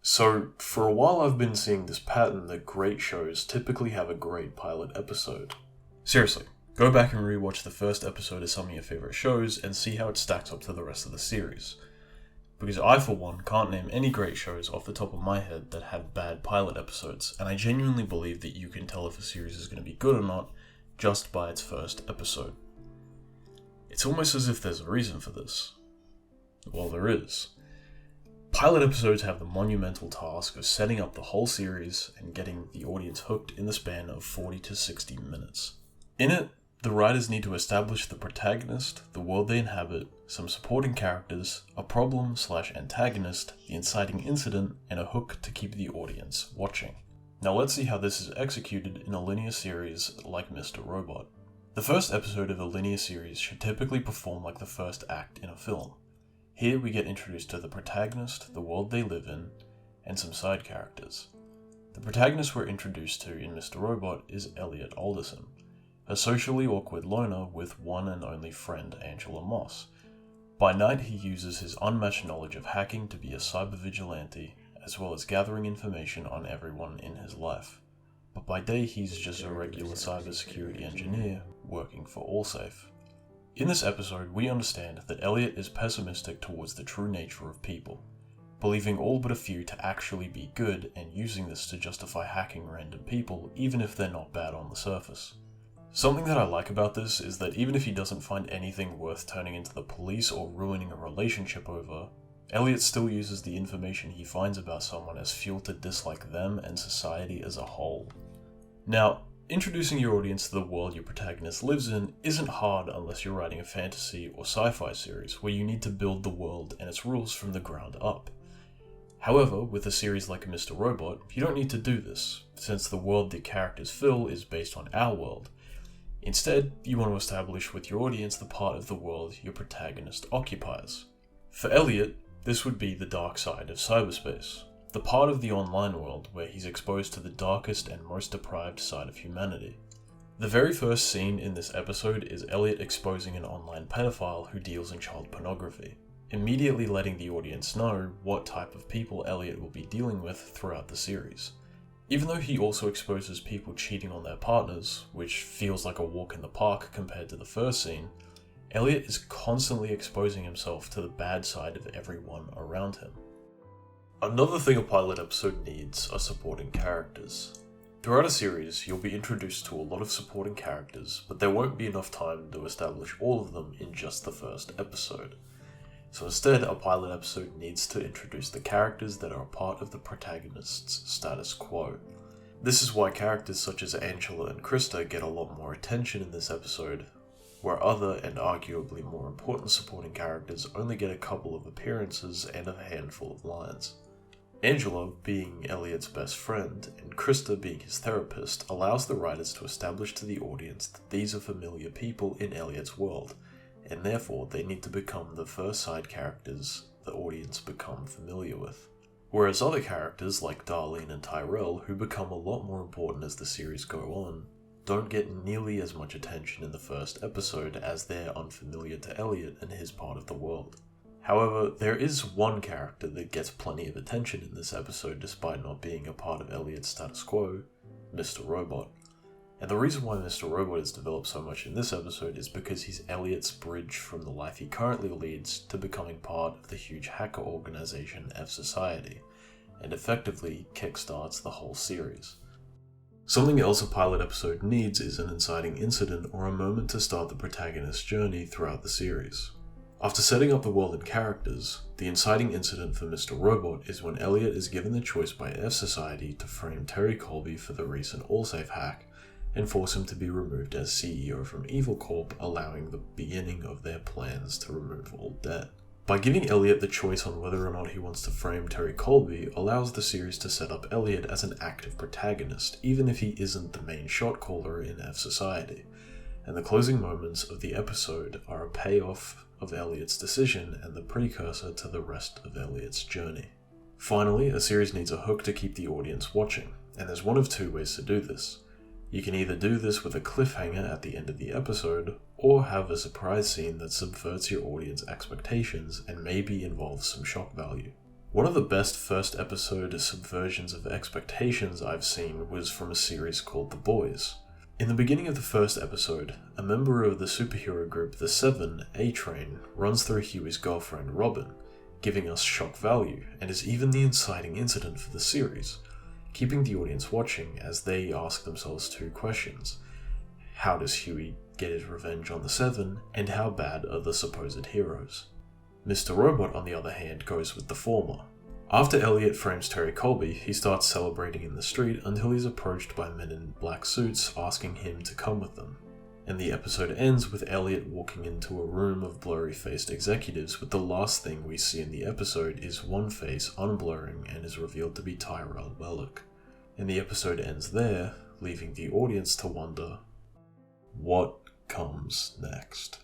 So, for a while I've been seeing this pattern that great shows typically have a great pilot episode. Seriously, go back and rewatch the first episode of some of your favourite shows and see how it stacks up to the rest of the series. Because I, for one, can't name any great shows off the top of my head that have bad pilot episodes, and I genuinely believe that you can tell if a series is going to be good or not just by its first episode. It's almost as if there's a reason for this. Well, there is. Pilot episodes have the monumental task of setting up the whole series and getting the audience hooked in the span of 40 to 60 minutes. In it, the writers need to establish the protagonist, the world they inhabit, some supporting characters, a problem/antagonist, the inciting incident, and a hook to keep the audience watching. Now let's see how this is executed in a linear series like Mr. Robot. The first episode of a linear series should typically perform like the first act in a film. Here we get introduced to the protagonist, the world they live in, and some side characters. The protagonist we're introduced to in Mr. Robot is Elliot Alderson, a socially awkward loner with one and only friend Angela Moss. By night he uses his unmatched knowledge of hacking to be a cyber vigilante, as well as gathering information on everyone in his life. But by day he's just a regular cybersecurity engineer working for Allsafe. In this episode, we understand that Elliot is pessimistic towards the true nature of people, believing all but a few to actually be good and using this to justify hacking random people even if they're not bad on the surface. Something that I like about this is that even if he doesn't find anything worth turning into the police or ruining a relationship over, Elliot still uses the information he finds about someone as fuel to dislike them and society as a whole. Now, introducing your audience to the world your protagonist lives in isn't hard unless you're writing a fantasy or sci-fi series where you need to build the world and its rules from the ground up. However, with a series like Mr. Robot, you don't need to do this, since the world the characters fill is based on our world. Instead, you want to establish with your audience the part of the world your protagonist occupies. For Elliot, this would be the dark side of cyberspace. The part of the online world where he's exposed to the darkest and most deprived side of humanity. The very first scene in this episode is Elliot exposing an online pedophile who deals in child pornography, immediately letting the audience know what type of people Elliot will be dealing with throughout the series. Even though he also exposes people cheating on their partners, which feels like a walk in the park compared to the first scene, Elliot is constantly exposing himself to the bad side of everyone around him. Another thing a pilot episode needs are supporting characters. Throughout a series, you'll be introduced to a lot of supporting characters, but there won't be enough time to establish all of them in just the first episode. So instead, a pilot episode needs to introduce the characters that are a part of the protagonist's status quo. This is why characters such as Angela and Krista get a lot more attention in this episode, where other and arguably more important supporting characters only get a couple of appearances and a handful of lines. Angela, being Elliot's best friend, and Krista being his therapist, allows the writers to establish to the audience that these are familiar people in Elliot's world, and therefore they need to become the first side characters the audience become familiar with. Whereas other characters like Darlene and Tyrell, who become a lot more important as the series go on, don't get nearly as much attention in the first episode as they're unfamiliar to Elliot and his part of the world. However, there is one character that gets plenty of attention in this episode despite not being a part of Elliot's status quo, Mr. Robot. And the reason why Mr. Robot is developed so much in this episode is because he's Elliot's bridge from the life he currently leads to becoming part of the huge hacker organization F Society, and effectively kickstarts the whole series. Something else a pilot episode needs is an inciting incident or a moment to start the protagonist's journey throughout the series. After setting up the world and characters, the inciting incident for Mr. Robot is when Elliot is given the choice by F Society to frame Terry Colby for the recent Allsafe hack and force him to be removed as CEO from Evil Corp, allowing the beginning of their plans to remove all debt. By giving Elliot the choice on whether or not he wants to frame Terry Colby allows the series to set up Elliot as an active protagonist, even if he isn't the main shot caller in F Society, and the closing moments of the episode are a payoff of Elliot's decision and the precursor to the rest of Elliot's journey. Finally, a series needs a hook to keep the audience watching, and there's one of two ways to do this. You can either do this with a cliffhanger at the end of the episode, or have a surprise scene that subverts your audience expectations and maybe involves some shock value. One of the best first episode subversions of expectations I've seen was from a series called The Boys. In the beginning of the first episode, a member of the superhero group The Seven, A-Train, runs through Huey's girlfriend Robin, giving us shock value, and is even the inciting incident for the series, keeping the audience watching as they ask themselves two questions. How does Huey get his revenge on the Seven, and how bad are the supposed heroes? Mr. Robot, on the other hand, goes with the former. After Elliot frames Terry Colby, he starts celebrating in the street until he's approached by men in black suits asking him to come with them. And the episode ends with Elliot walking into a room of blurry-faced executives, with the last thing we see in the episode is one face unblurring and is revealed to be Tyrell Wellick. And the episode ends there, leaving the audience to wonder, what comes next?